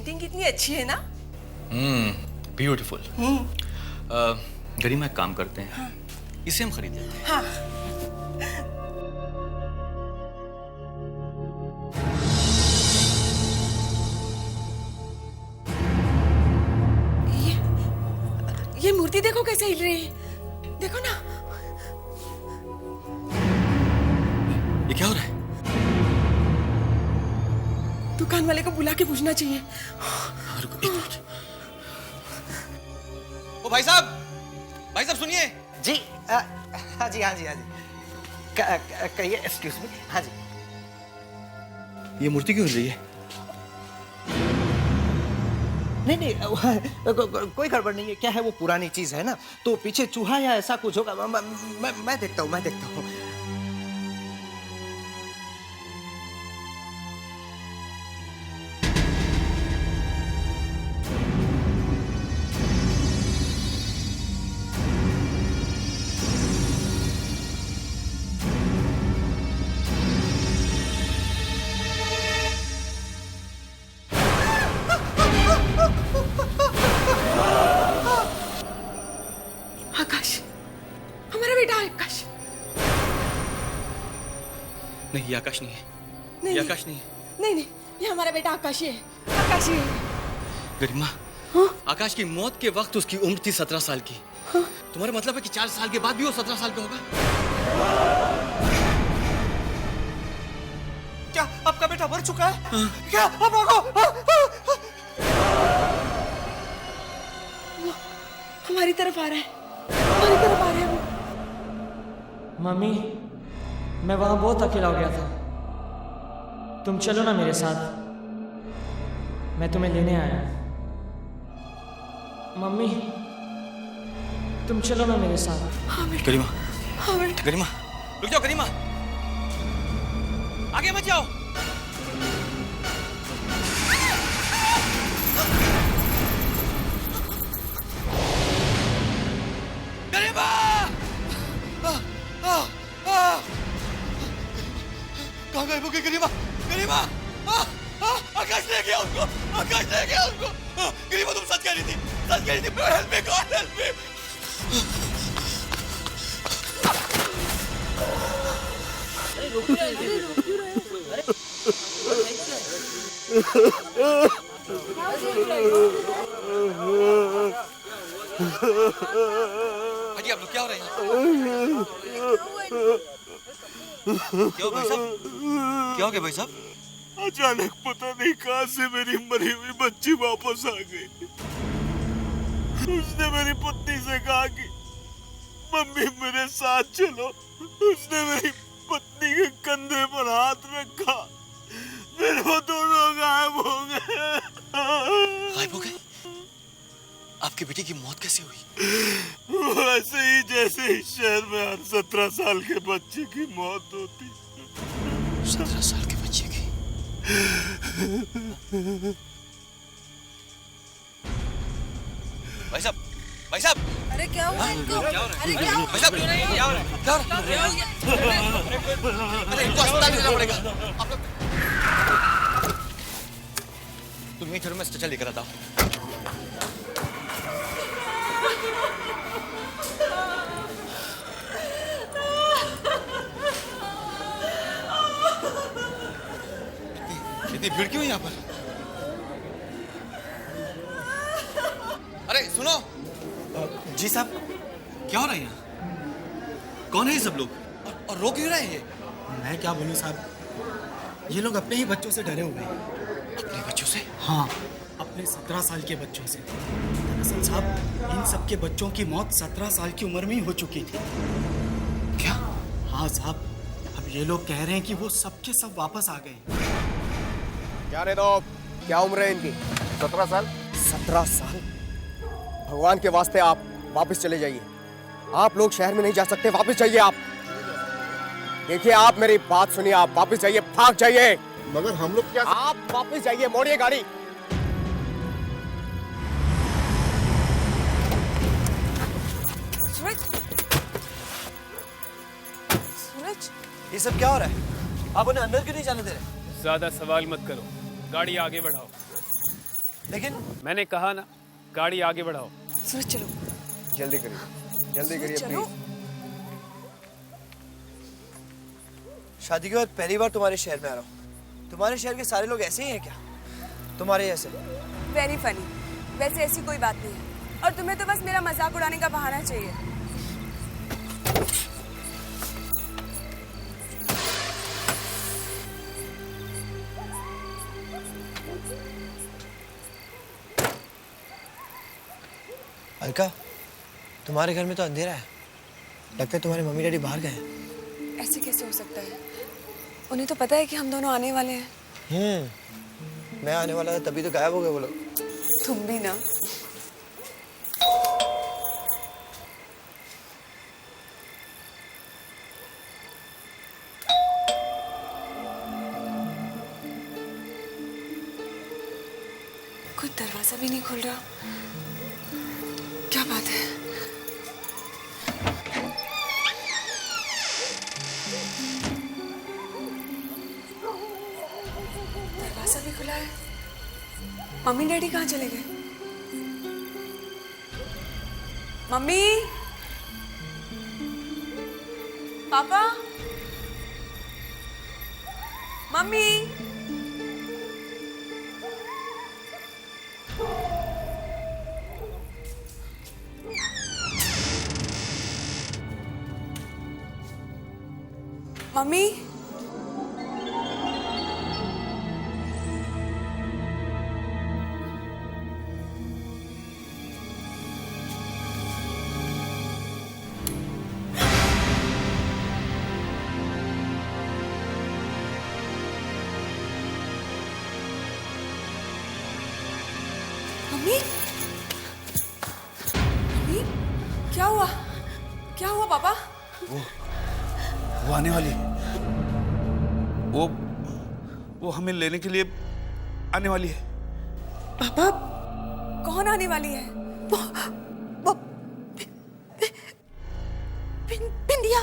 Painting कितनी अच्छी है ना। ब्यूटीफुल। गरिमा एक काम करते हैं, हाँ। इसे हम खरीद लेते हैं। हाँ। ये मूर्ति देखो कैसे हिल रही है, देखो ना। ये क्या हो रहा है? दुकान वाले को बुला के पूछना चाहिए। एक मिनट। ओ भाई साहब सुनिए। जी हाँ जी हाँ जी हाँ जी, कहिए। Excuse me. हाँ जी। ये मूर्ति क्यों हिल रही है? नहीं, कोई गड़बड़ नहीं है। क्या है, वो पुरानी चीज है ना, तो पीछे चूहा या ऐसा कुछ होगा। मैं देखता हूँ। आकाश, हमारा बेटा आकाश। नहीं, ये आकाश नहीं है। नहीं, ये आकाश नहीं है। नहीं, ये हमारा बेटा आकाश ही है। आकाश ही है। गरिमा, हाँ? आकाश की मौत के वक्त उसकी उम्र थी 17 साल की। हाँ? तुम्हारा मतलब है कि 4 साल के बाद भी वो 17 साल का होगा? क्या आपका बेटा मर चुका है? हाँ? क्या आप भागो। हमारी तरफ आ रहा है, हमारी तरफ आ रहा है वो। मम्मी, मैं वहां बहुत अकेला हो गया था। तुम चलो ना मेरे साथ, मैं तुम्हें लेने आया हूं। मम्मी, तुम चलो ना मेरे साथ। हाँ बेटा। गरिमा, हाँ बेटा। गरिमा, रुक जाओ। गरिमा, आगे मत जाओ। गरिमा! कहाँ गए वो गरिमा? गरिमा! आकाश ले गया उसको! आकाश ले गया उसको! गरिमा, तुम सच कह रही थी, सच कह रही थी। Help me God, help me! अजी, आप लोग क्या हो रहे हैं? क्या हो भाई साहब? क्या हो गया भाई साहब? अचानक पता नहीं कहां से मेरी मरी हुई बच्ची वापस आ गई। उसने मेरी पत्नी से कहा कि मम्मी मेरे साथ चलो। उसने मेरी पत्नी के कंधे पर हाथ रखा, फिर वो दोनों गायब हो गए। गायब हो गए? आपकी बेटी की मौत कैसे हुई? वैसे ही जैसे इस शहर में हर 17 साल के बच्चे की मौत होती। 17 साल के बच्चे की? भाई साहब, भाई साहब! अरे क्या हुआ इनको? क्या हो रहा है? अरे क्या हुआ? भाई साहब, क्या हो रहा है? क्या हो रहा है? अरे इनको अस्पताल लेना पड़ेगा। आप लोग तुम यहीं ठहरो, मैं स्ट्रेचर लेकर आता हूँ। इतनी भीड़ क्यों है यहाँ पर? अरे सुनो। जी साहब। क्या हो रहा है यहाँ? कौन है ये सब लोग? और रो क्यों रहे हैं ये? मैं क्या बोलूं साहब, ये लोग अपने ही बच्चों से डरे हुए हैं। अपने बच्चों से? हाँ, अपने 17 साल के बच्चों से। दरअसल साहब, इन सब के बच्चों की मौत 17 साल की उम्र में ही हो चुकी थी। क्या? हाँ साहब, अब ये लोग कह रहे हैं कि वो सब के सब वापस आ गए। क्या रे दो, क्या उम्र है इनकी? 17 साल। 17 साल? भगवान के वास्ते आप वापस चले जाइए। आप लोग शहर में नहीं जा सकते, वापस जाइए आप। देखिए, आप मेरी बात सुनिए, आप वापस जाइए, भाग जाइए। मगर हम लोग क्या? आप वापस जाइए, मोड़िए गाड़ी। सूरज, सूरज, ये सब क्या हो रहा है? आप उन्हें अंदर क्यों नहीं जाने दे रहे? ज्यादा सवाल मत करो, गाड़ी आगे बढ़ाओ। लेकिन मैंने कहा ना, गाड़ी आगे बढ़ाओ। सूरज चलो। जल्दी करिए, जल्दी करिए चलो। प्लीज। शादी के बाद पहली बार तुम्हारे शहर में आ रहा हूँ। तुम्हारे शहर के सारे लोग ऐसे ही हैं क्या? तुम्हारे जैसे? Very funny. वैसे ऐसी कोई बात नहीं है और तुम्हें तो बस मेरा मजाक उड़ाने का बहाना चाहिए। अलका, तुम्हारे घर में तो अंधेरा है। लगता है तुम्हारे मम्मी डैडी बाहर गए हैं। ऐसे कैसे हो सकता है? उन्हें तो पता है कि हम दोनों आने वाले हैं। मैं आने वाला था तभी तो गायब हो गए वो लोग। तुम भी ना। कोई दरवाजा भी नहीं खुल रहा। क्या बात है? दरवाजा भी खुला है। मम्मी डैडी कहाँ चले गए? मम्मी, पापा, मम्मी। मम्मी, मम्मी, मम्मी, क्या हुआ? क्या हुआ पापा? वो आने वाली है। वो हमें लेने के लिए आने वाली है। पापा, कौन आने वाली है? वो बिंदिया।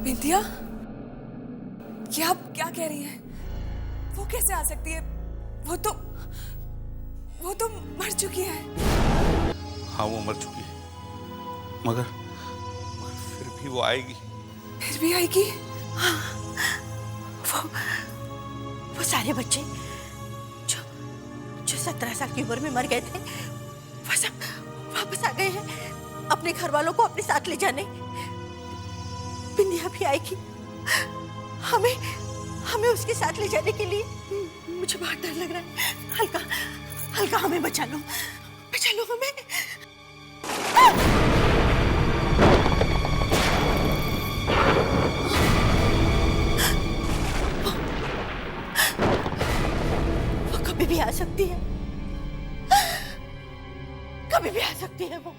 बिंदिया? ये आप क्या कह रही हैं? वो कैसे आ सकती है? वो तो मर चुकी है। हाँ, वो मर चुकी है, मगर फिर भी वो आएगी। फिर भी आएगी? हाँ, वो सारे बच्चे जो 17 साल की उम्र में मर गए थे, वो सब वापस आ गए हैं अपने घर वालों को अपने साथ ले जाने। बिंदिया भी आएगी हमें उसके साथ ले जाने के लिए। मुझे बहुत डर लग रहा है। हल्का हमें बचा लो हमें। वो कभी भी आ सकती है, कभी भी आ सकती है वो।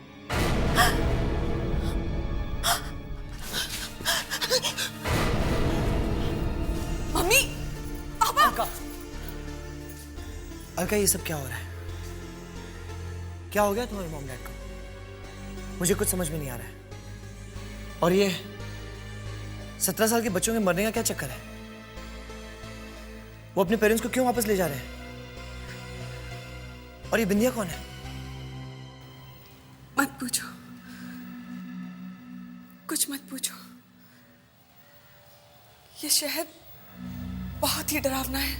मम्मी, पापा। अलका, ये सब क्या हो रहा है? क्या हो गया तुम्हारे मॉम डैड को? मुझे कुछ समझ में नहीं आ रहा है। और ये 17 साल के बच्चों के मरने का क्या चक्कर है? वो अपने पेरेंट्स को क्यों वापस ले जा रहे हैं? और ये बिंदिया कौन है? मत पूछो, कुछ मत पूछो। ये शहर बहुत ही डरावना है।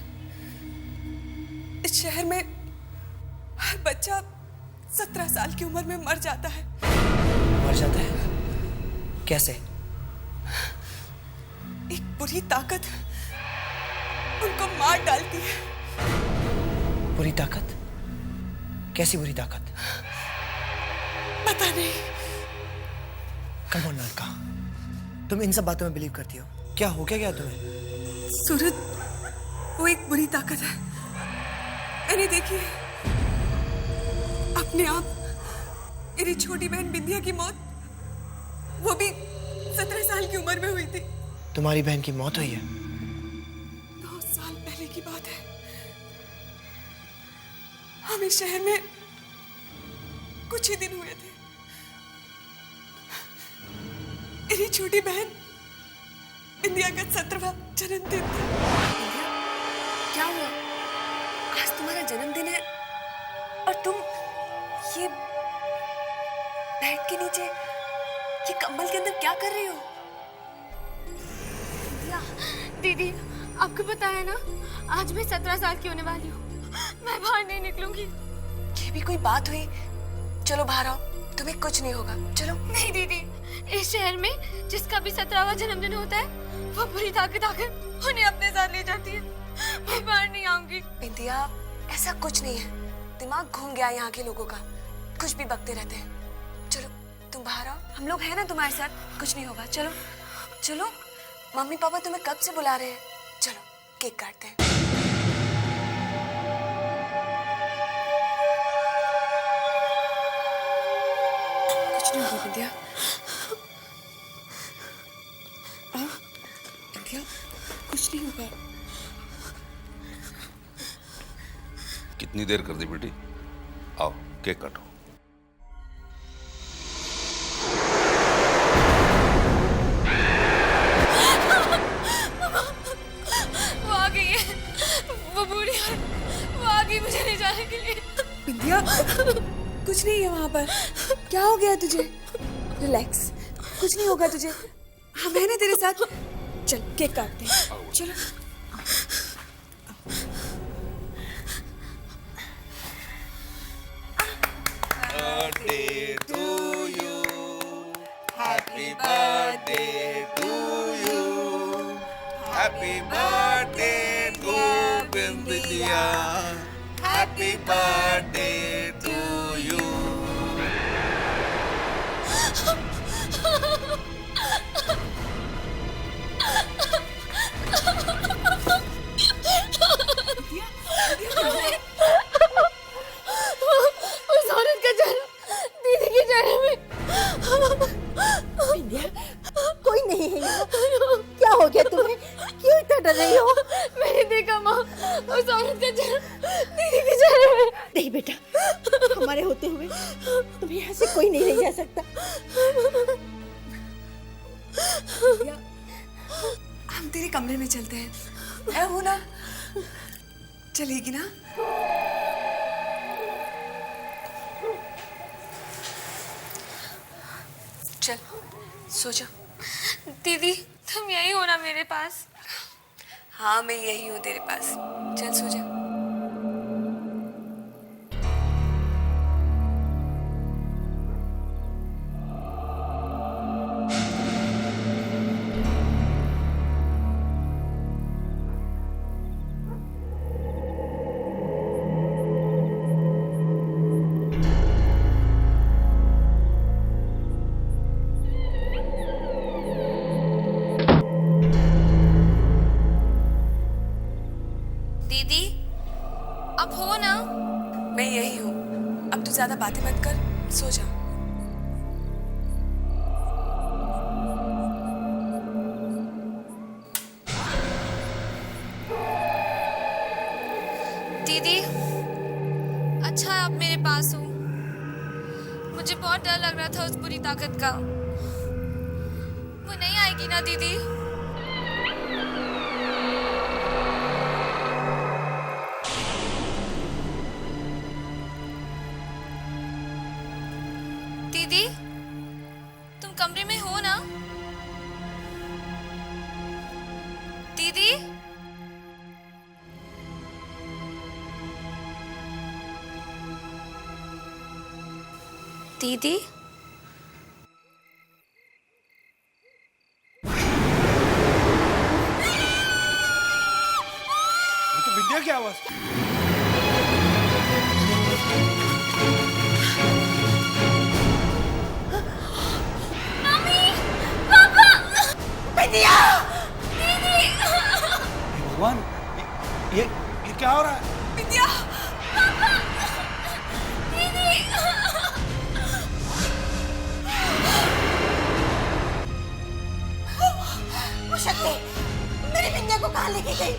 इस शहर में हर बच्चा 17 साल की उम्र में मर जाता है। मर जाता है? कैसे? एक बुरी ताकत उनको मार डालती है। बुरी ताकत? कैसी बुरी ताकत? पता नहीं। कम ऑन अलका, तुम इन सब बातों में बिलीव करती हो? क्या हो क्या तुम्हें? सूरज, वो एक बुरी ताकत है। मैंने देखी है अपने आप। मेरी छोटी बहन बिंदिया की मौत, वो भी 17 साल की उम्र में हुई थी। तुम्हारी बहन की मौत हुई है? 2 साल पहले की बात है। हम इस शहर में कुछ ही दिन हुए थे। मेरी छोटी बहन बिंदिया का 17वां जन्मदिन था। क्या हुआ? आज तुम्हारा जन्मदिन है और तुम ये बेड के नीचे ये कंबल के अंदर क्या कर रही हो? दीदी, आपको पता है ना, आज मैं 17 साल की होने वाली हूँ। मैं बाहर नहीं निकलूंगी। ये भी कोई बात हुई? चलो बाहर आओ, तुम्हें कुछ नहीं होगा। चलो। नहीं दीदी, इस शहर में जिसका भी 17वां जन्मदिन होता है वो बुरी ताकत आकर उन्हें अपने साथ ले जाती है। मैं बाहर नहीं आऊंगी। बिंदिया, ऐसा कुछ नहीं है, दिमाग घूम गया यहाँ के लोगों का, कुछ भी बकते रहते हैं। चलो तुम बाहर आओ, हम लोग हैं ना तुम्हारे साथ, कुछ नहीं होगा। चलो चलो, मम्मी पापा तुम्हें कब से बुला रहे हैं। चलो केक काटते हैं। कुछ नहीं होगा बिंदिया। आओ बिंदिया, कुछ नहीं होगा। कितनी देर कर दी बेटी? आओ केक काटो। वो आ गई है, वो बूढ़ी है, वो आ गई मुझे ले जाने के लिए। बिंदिया, कुछ नहीं है वहां पर। क्या हो गया तुझे? रिलैक्स, कुछ नहीं होगा तुझे। हम हैं ना तेरे साथ। चल केक काटते हैं। चलो। Birthday to you, happy birthday to you, happy birthday to Bindiya, happy birthday to you. उस औरत का चेहरा दीदी के चेहरे में। बिंदिया, कोई नहीं है यहाँ। क्या हो गया तुम्हें? क्यों इतना डर रही हो? मैंने देखा माँ, उस औरत का चेहरा दीदी के चेहरे में। नहीं बेटा, हमारे होते हुए तुम्हें यहाँ से कोई नहीं ले जा सकता। हम तेरे कमरे में चलते हैं। ऐ हो ना, चलेगी ना? चल सो जा। दीदी, तुम यही हो ना मेरे पास? हाँ मैं यही हूँ तेरे पास। चल सो जा। दीदी, अब हो ना? मैं यही हूँ, अब तू ज्यादा बातें मत कर, सो जा। दीदी, अच्छा आप मेरे पास हो। मुझे बहुत डर लग रहा था उस बुरी ताकत का। वो नहीं आएगी ना दीदी? दीदी, तुम कमरे में हो ना? दीदी, दीदी, ये तो बिंदिया की आवाज। बिंदिया! भगवान, ये क्या हो रहा है? बिंदिया! वो शक्ति मेरी बिंदिया को कहाँ लेके गई?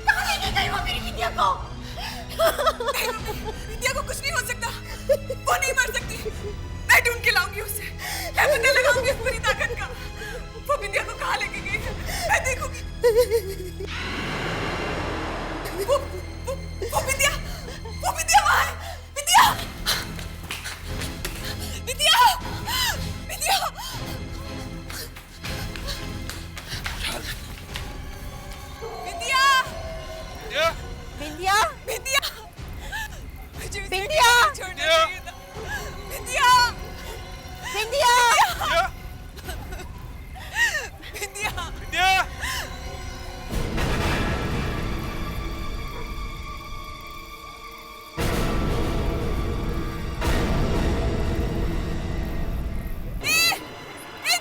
कहाँ लेके गई वो मेरी बिंदिया को? मुझे उसे बिंदिया! नहीं छोड़ना चाहिए था। बिंदिया! बिंदिया! बिंदिया!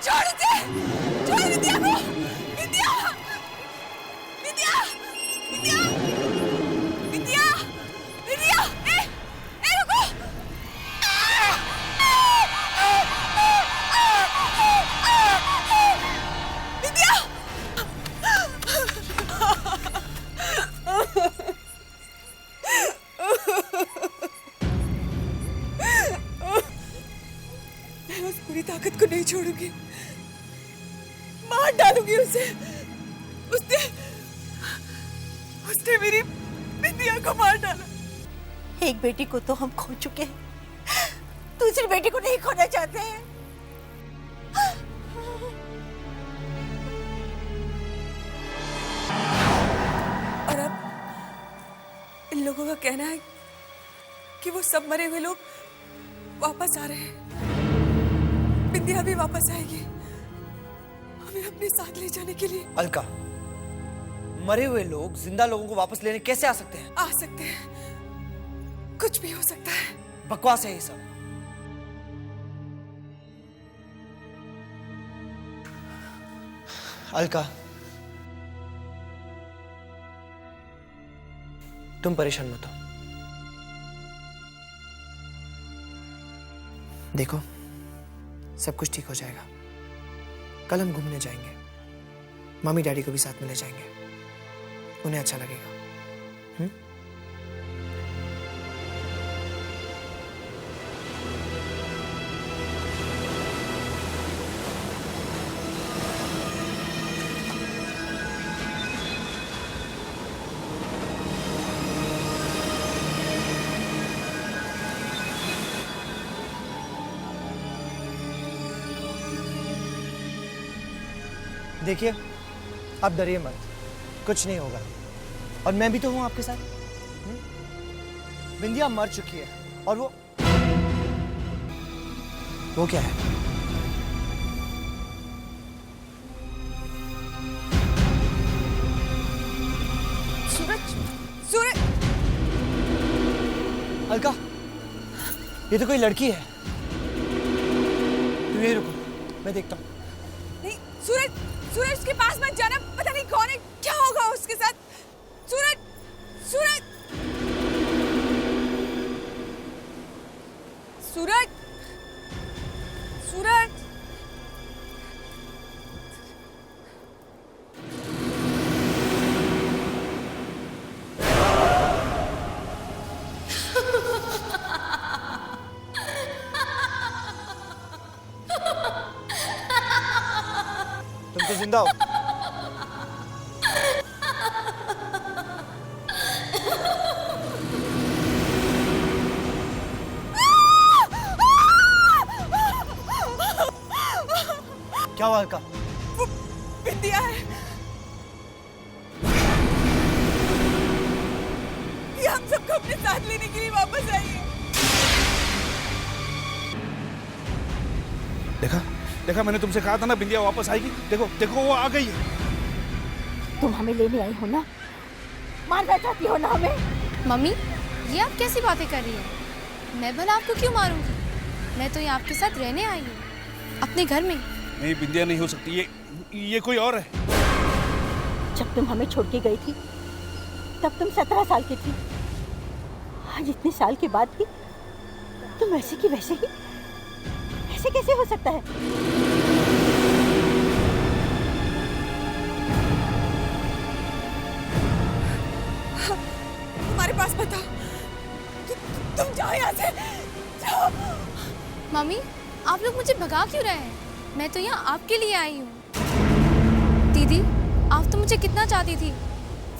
छोड़ दे! छोड़ विद्या को! विद्या! विद्या! विद्या! विद्या! विद्या! रुको! विद्या! मैं उस पूरी ताकत को नहीं छोड़ूंगी, मार डालूंगी उसे। उसने मेरी बिंदिया को मार डाला। एक बेटी को तो हम खो चुके हैं, दूसरी बेटी को नहीं खोना चाहते हैं। और अब इन लोगों का कहना है कि वो सब मरे हुए लोग वापस आ रहे हैं। बिंदिया भी वापस आएगी, हमें अपने साथ ले जाने के लिए। अलका, मरे हुए लोग जिंदा लोगों को वापस लेने कैसे आ सकते हैं? आ सकते हैं, कुछ भी हो सकता है। बकवास है ये सब। अलका, तुम परेशान मत हो। देखो, सब कुछ ठीक हो जाएगा। कल हम घूमने जाएंगे, मम्मी डैडी को भी साथ में ले जाएंगे, उन्हें अच्छा लगेगा। देखिए, आप डरिए मत, कुछ नहीं होगा। और मैं भी तो हूं आपके साथ। बिंदिया मर चुकी है, और वो क्या है? सूरज! सूरज! अलका, ये तो कोई लड़की है। तुम यहीं रुको, मैं देखता हूं। नहीं, सूरज! सूरज उसके पास मत जाना, पता नहीं कौन है, क्या होगा उसके साथ। सूरज! सूरज! सूरज! सूरज! तुम तो जिंदा हो। क्या हुआ अलका? वो बिंदिया है। ये हम सबको अपने साथ लेने के लिए वापस आई है। देखा, मैंने तुमसे कहा था ना बिंदिया वापस आएगी। देखो देखो, वो आ गई है। तुम हमें लेने आई हो ना, मारना चाहती हो ना हमें? मम्मी, ये आप कैसी बातें कर रही हैं? मैं भला आपको क्यों मारूंगी? मैं तो यहाँ आपके साथ रहने आई हूँ, अपने घर में। नहीं, बिंदिया नहीं हो सकती, ये कोई और है। जब तुम हमें छोड़ के गई थी, तब तुम 17 साल की थी। आज इतने साल के बाद भी तुम वैसे की वैसे ही। ऐसे कैसे हो सकता है? हमारे पास मत आओ, तुम जाओ यहाँ से, जाओ। मम्मी, आप लोग मुझे भगा क्यों रहे हैं? मैं तो यहाँ आपके लिए आई हूँ। दीदी, आप तो मुझे कितना चाहती थी,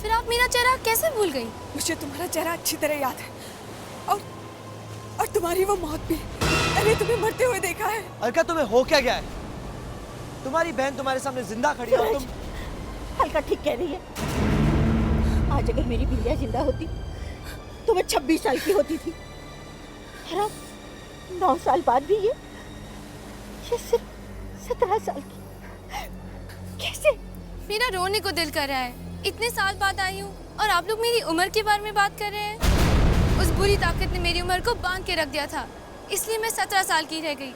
फिर आप मेरा चेहरा कैसे भूल गई? मुझे तुम्हारा चेहरा अच्छी तरह याद है, और तुम्हारी वो मौत भी। मैंने तुम्हें मरते हुए देखा है। अलका, तुम्हें हो क्या गया है? तुम्हारी बहन तुम्हारे सामने जिंदा खड़ी है और तुम। अलका ठीक कह रही है। आज अगर मेरी बिंदिया जिंदा होती तो मैं 26 साल की होती थी। और अब 9 साल बाद भी ये सिर्फ 17 साल की। कैसे? मेरा रोने को दिल कर रहा है। इतने साल बाद आई हूँ और आप लोग मेरी उम्र के बारे में बात कर रहे हैं। उस बुरी ताकत ने मेरी उम्र को बांध के रख दिया था, इसलिए मैं 17 साल की रह गई,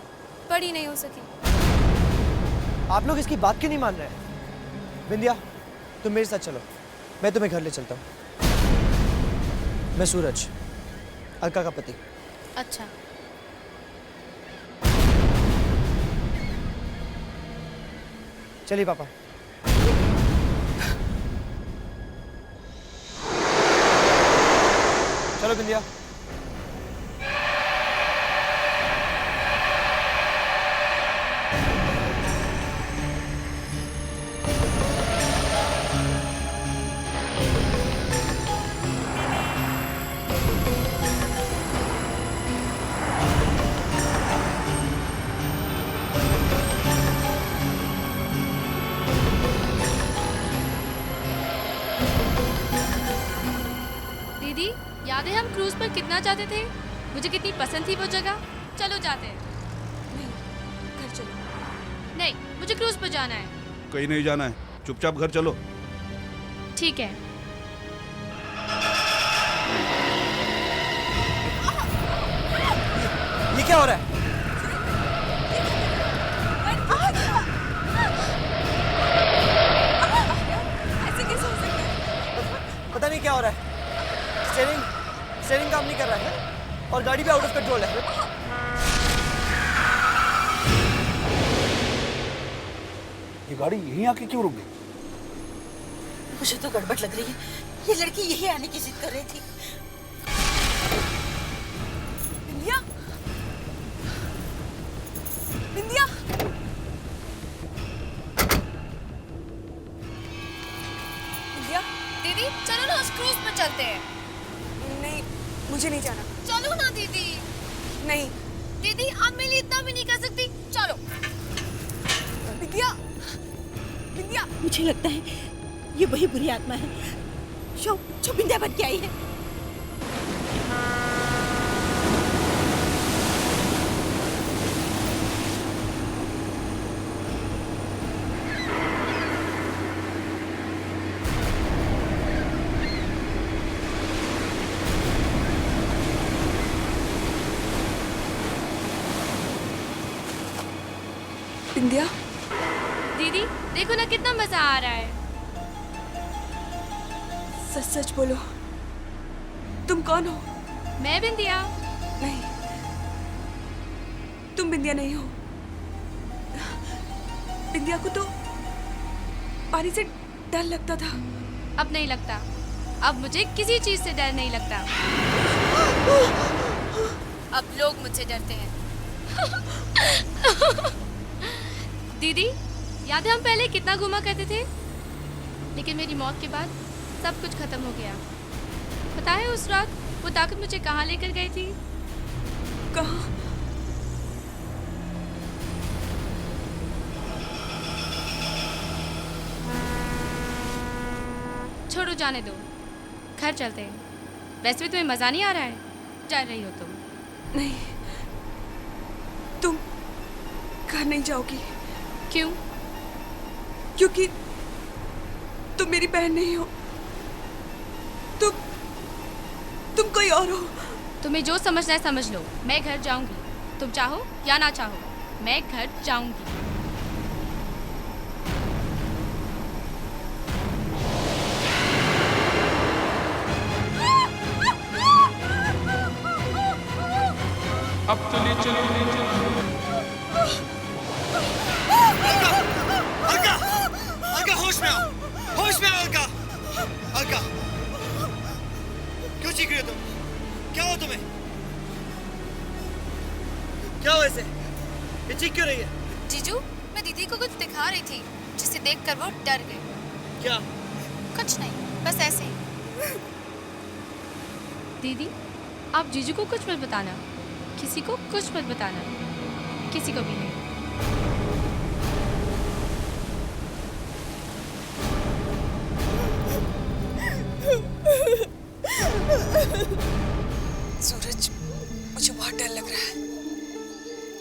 बड़ी नहीं हो सकी। आप लोग इसकी बात क्यों नहीं मान रहे? विंध्या, तुम मेरे साथ चलो, मैं तुम्हें घर ले चलता हूँ। मैं सूरज, अलका का पति। अच्छा। चलिए पापा। चलो विंध्या। दीदी, याद है हम क्रूज पर कितना जाते थे? मुझे कितनी पसंद थी वो जगह। चलो जाते हैं। नहीं, घर चलो। नहीं, मुझे क्रूज पर जाना है। कहीं नहीं जाना है, चुपचाप घर चलो। ठीक है। ये क्या हो रहा है? ऐसे कैसे हो सकता है? पता नहीं क्या हो रहा है। स्टीयरिंग काम नहीं कर रहा है और गाड़ी भी आउट ऑफ कंट्रोल है। ये गाड़ी यहीं आके क्यों रुक गई? मुझे तो गड़बड़ लग रही है। ये लड़की यही आने की जिद कर रही थी। बिंदिया, बिंदिया, बिंदिया। दीदी, चलो ना उस क्रूज पर चलते हैं। नहीं, मुझे नहीं जाना। चलो ना दीदी। नहीं। दीदी, आप मेरे लिए इतना भी नहीं कर सकती। चलो। बिंदिया, बिंदिया। मुझे लगता है ये वही बुरी आत्मा है जो बिंदिया बन के आई है। बिंदिया। दीदी, देखो ना कितना मजा आ रहा है। सच सच बोलो, तुम कौन हो? मैं बिंदिया। नहीं, तुम बिंदिया नहीं हो। बिंदिया को तो पानी से डर लगता था। अब नहीं लगता। अब मुझे किसी चीज से डर नहीं लगता। अब लोग मुझसे डरते हैं। दीदी, याद है हम पहले कितना घूमा करते थे? लेकिन मेरी मौत के बाद सब कुछ खत्म हो गया। पता है उस रात वो ताकत मुझे कहाँ लेकर गई थी? कहाँ? छोड़ो, जाने दो, घर चलते हैं। वैसे भी तुम्हें मजा नहीं आ रहा है, जा रही हो तुम। नहीं, तुम घर नहीं जाओगी। क्यों? क्योंकि तुम मेरी बहन नहीं हो। तुम कोई और हो। तुम्हें जो समझना है समझ लो। मैं घर जाऊंगी, तुम चाहो या ना चाहो, मैं घर जाऊंगी। अब तो ले चलो, ले चलो। अलका, होश में आओ, होश में आओ अलका। अलका, क्यों चीख रही हो तुम? क्या हो तुम्हें? क्या हो ऐसे? ये चीख क्यों रही है? जीजू, मैं दीदी को कुछ दिखा रही थी जिसे देखकर वो डर गई। क्या? कुछ नहीं, बस ऐसे ही। दीदी, आप जीजू को कुछ मत बताना, किसी को कुछ मत बताना, किसी को भी नहीं। सूरज, मुझे बहुत डर लग रहा है।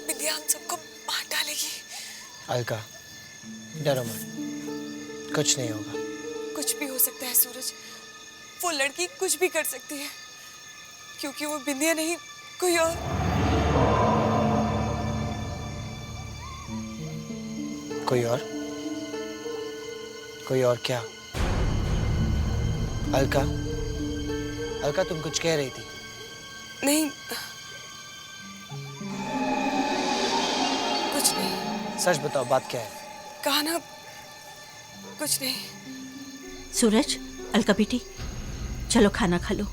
बिंदिया हम सबको मार डालेगी। अलका, डरो मत, कुछ नहीं होगा। कुछ भी हो सकता है सूरज। वो लड़की कुछ भी कर सकती है, क्योंकि वो बिंदिया नहीं, कोई और। कोई और? कोई और क्या? अलका, अलका तुम कुछ कह रही थी। नहीं, कुछ नहीं। सच बताओ, बात क्या है? कहा ना, कुछ नहीं। सूरज, अलका बेटी, चलो खाना खा लो।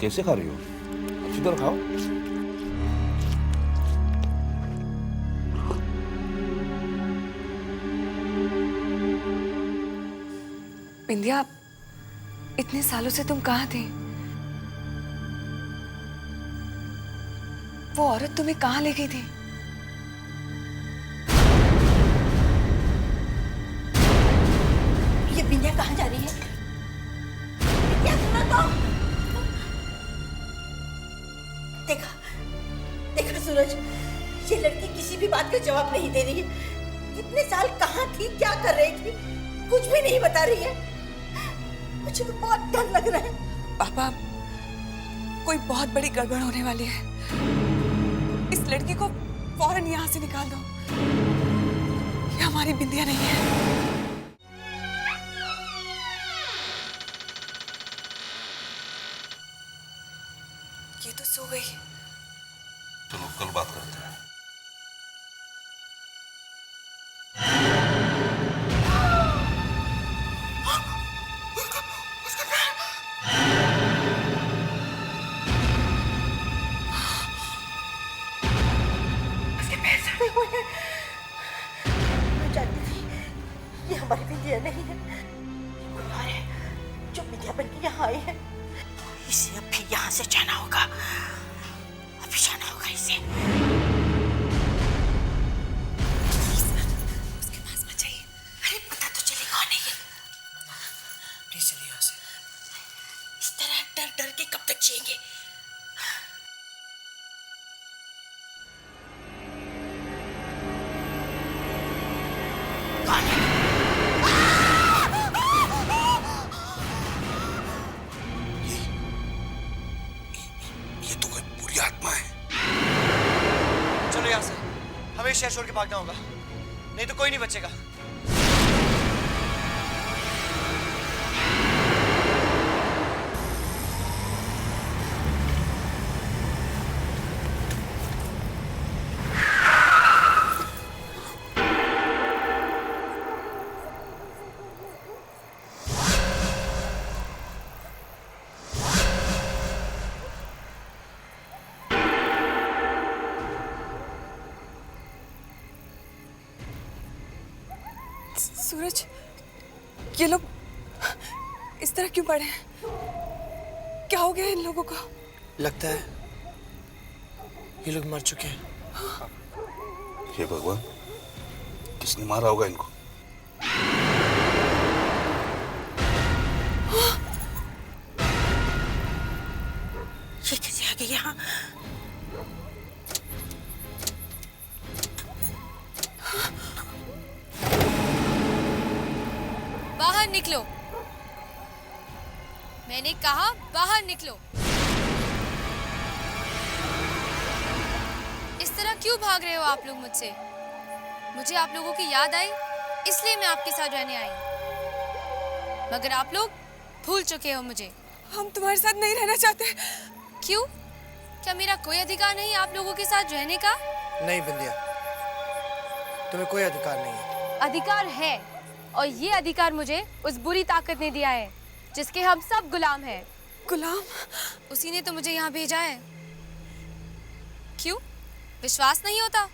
कैसे खा रही हो? अच्छी तरह खाओ। बिंदिया, इतने सालों से तुम कहाँ थे? वो औरत तुम्हें कहाँ ले गई थी? ये बिंदिया कहाँ जा रही है? क्या सुना तो? देखा, देखा सूरज, ये लड़की किसी भी बात का जवाब नहीं दे रही है। इतने साल कहाँ थी, क्या कर रही थी, कुछ भी नहीं बता रही है। मुझे तो बहुत डर लग रहा है। पापा, कोई बहुत बड़ी गड़बड़ होने वाली है। इस लड़की को फौरन यहाँ से निकाल दो। ये हमारी बिंदिया नहीं है। ये तो सो गई। चलो कल बात करते हैं। मैं जानती थी ये हमारी बिंदिया नहीं है, कोई और है जो बिंदिया बन के यहाँ आई है। इसे अभी यहाँ से जाना होगा, अभी जाना होगा इसे। उसके पास मत जाइए। अरे पता तो चले कौन है ये। प्लीज चलिए यहाँ से। इस तरह डर डर के कब तक जिएंगे? कौन है? ये तो कोई बुरी आत्मा है। चलो यहाँ से, हमें शहर छोड़ के भागना होगा, नहीं तो कोई नहीं बचेगा। सूरज, ये लोग इस तरह क्यों पड़े हैं? क्या हो गया इन लोगों को? लगता है ये लोग मर चुके हैं। हे भगवान, किसने मारा होगा इनको? ये कैसे आ गई यहाँ? बाहर निकलो, मैंने कहा बाहर निकलो। इस तरह क्यों भाग रहे हो आप लोग मुझसे? मुझे आप लोगों की याद आई, इसलिए मैं आपके साथ रहने आई। मगर आप लोग भूल चुके हो मुझे। हम तुम्हारे साथ नहीं रहना चाहते। क्यों? क्या मेरा कोई अधिकार नहीं आप लोगों के साथ रहने का? नहीं बिंदिया, तुम्हें कोई अधिकार नहीं है। अधिकार है, और ये अधिकार मुझे उस बुरी ताकत ने दिया है जिसके हम सब गुलाम हैं। गुलाम? उसी ने तो मुझे यहाँ भेजा है। क्यों? विश्वास नहीं होता?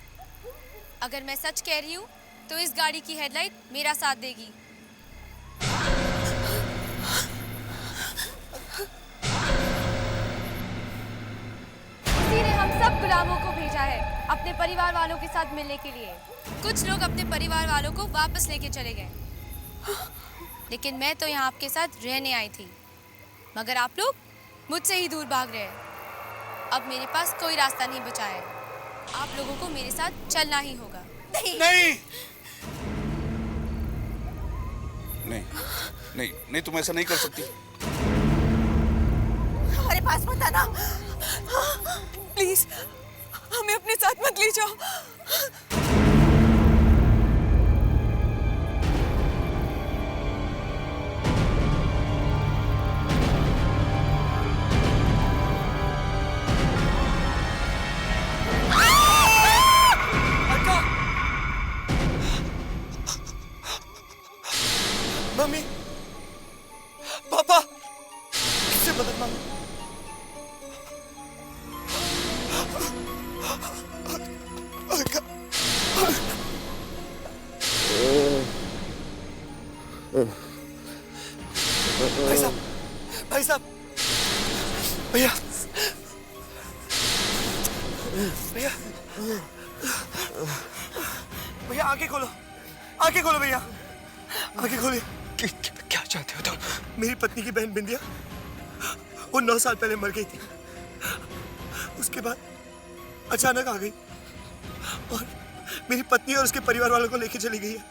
अगर मैं सच कह रही हूँ तो इस गाड़ी की हेडलाइट मेरा साथ देगी। उसी ने हम सब गुलामों को भेजा है अपने परिवार वालों के साथ मिलने के लिए। कुछ लोग अपने परिवार वालों को वापस लेके चले गए, लेकिन मैं तो यहाँ आपके साथ रहने आई थी। मगर आप लोग मुझसे ही दूर भाग रहे हैं। अब मेरे पास कोई रास्ता नहीं बचा है। आप लोगों को मेरे साथ चलना ही होगा। नहीं नहीं नहीं नहीं, तुम ऐसा नहीं कर सकती। हमारे पास मत आना, प्लीज हमें अपने साथ मत ले जाओ। मम्मी, पापा, किससे मदद मांगू? भाई साहब, भैया, भैया, भैया, आंखें खोलो, आंखें खोलो भैया, आंखें खोलिए। क्या चाहते हो तुम? मेरी पत्नी की बहन बिंदिया, वो 9 साल पहले मर गई थी। उसके बाद अचानक आ गई और मेरी पत्नी और उसके परिवार वालों को लेके चली गई है।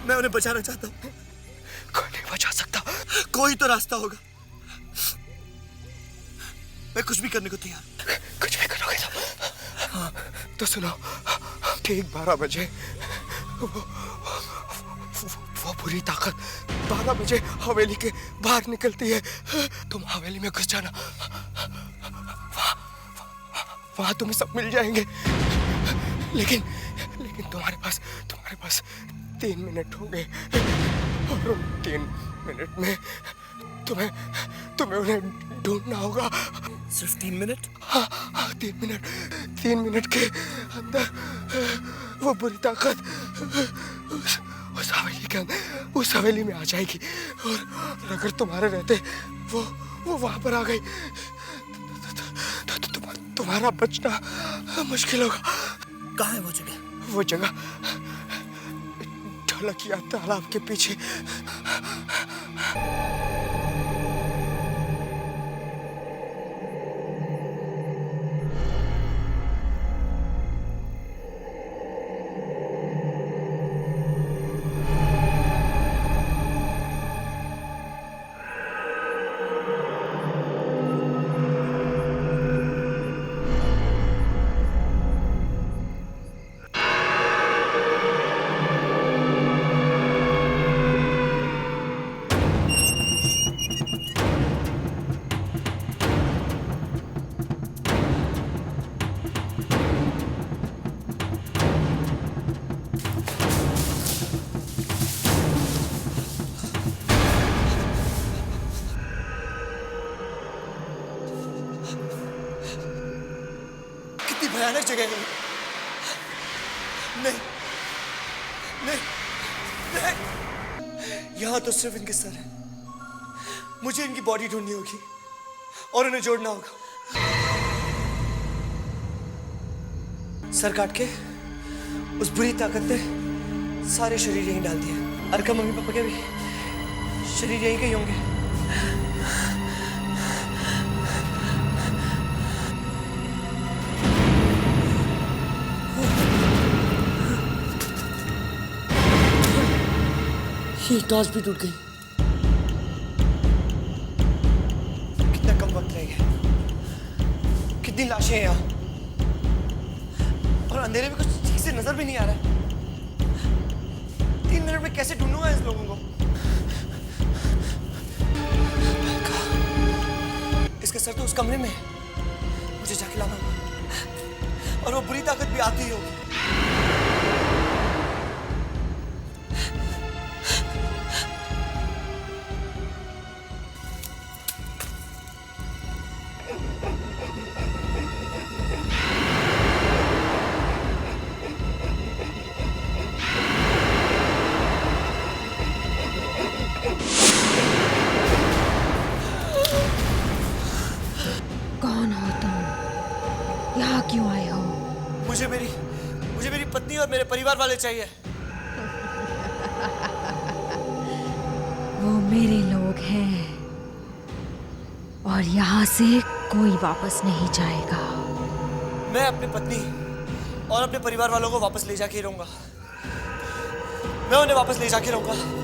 मैं उन्हें बचाना चाहता हूँ। कोई नहीं बचा सकता। कोई तो रास्ता होगा। मैं कुछ भी करने को तैयार। कुछ भी करोगे तुम? हाँ, तो सुनो, ठीक 12 बजे वो बुरी ताकत 12 बजे हवेली के बाहर निकलती है। तुम हवेली में घुस जाना, वहां तुम्हें सब मिल जाएंगे। लेकिन तुम्हारे पास 3 मिनट होंगे और उन 3 मिनट में तुम्हें उन्हें ढूंढना होगा। सिर्फ 3 मिनट? हाँ, 3 मिनट। 3 मिनट के अंदर वो बुरी ताकत उस हवेली में आ जाएगी और अगर तुम्हारे रहते वो वहां पर आ गई तो तुम्हारा बचना मुश्किल होगा। कहाँ है वो जगह? वो जगह ढलकिया तालाब के पीछे। भयानक जगह है। नहीं, नहीं, नहीं। यहाँ तो सिर्फ इनके सर है। मुझे इनकी बॉडी ढूंढनी होगी और उन्हें जोड़ना होगा। सर काट के उस बुरी ताकत ने सारे शरीर यहीं डाल दिए। अर्का मम्मी पापा के भी शरीर यहीं के ही होंगे। ये टॉर्च भी टूट गई। कितना कम वक्त रह गया। कितनी लाशें हैं यहाँ और अंधेरे में कुछ ठीक से नजर भी नहीं आ रहा। 3 मिनट में कैसे ढूंढूंगा इस लोगों को? इसका सर तो उस कमरे में है। मुझे जाके लाना होगा और वो बुरी ताकत भी आती ही होगी। यहाँ क्यों आए हो? मुझे मेरी पत्नी और मेरे परिवार वाले चाहिए। वो मेरे लोग हैं और यहाँ से कोई वापस नहीं जाएगा। मैं अपनी पत्नी और अपने परिवार वालों को वापस ले जाके ही रहूंगा। मैं उन्हें वापस ले जाके रहूंगा।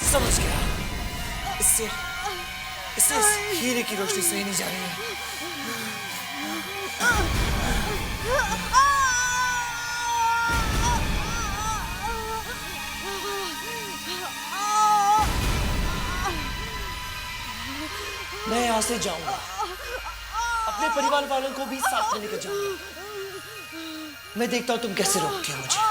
समझ गया। इससे इस हीरे की रोशनी सही नहीं जा रही है। मैं यहाँ से जाऊंगा, अपने परिवार वालों को भी साथ में लेकर जाऊंगा। मैं देखता हूँ तुम कैसे रोकती हो मुझे।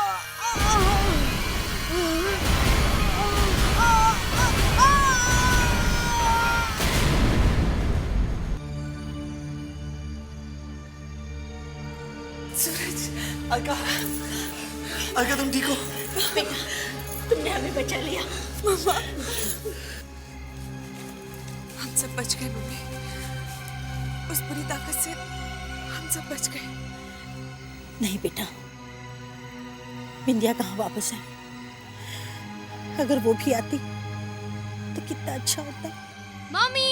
सूरज, अलका तुम ठीक हो? बेटा, तुमने हमें बचा लिया। मम्मा, हम सब बच गए मम्मी। उस बुरी ताकत से हम सब बच गए। नहीं बेटा, बिंदिया कहाँ वापस आई? अगर वो भी आती तो कितना अच्छा होता। मम्मी,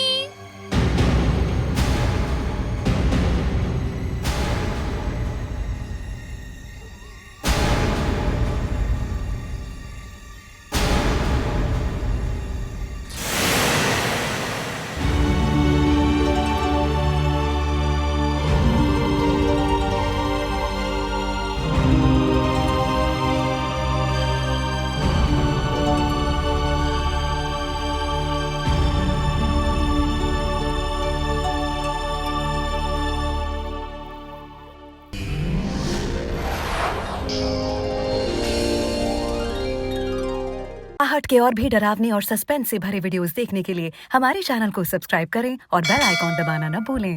आहट के और भी डरावनी और सस्पेंस से भरे वीडियोस देखने के लिए हमारे चैनल को सब्सक्राइब करें और बेल आइकॉन दबाना न भूलें।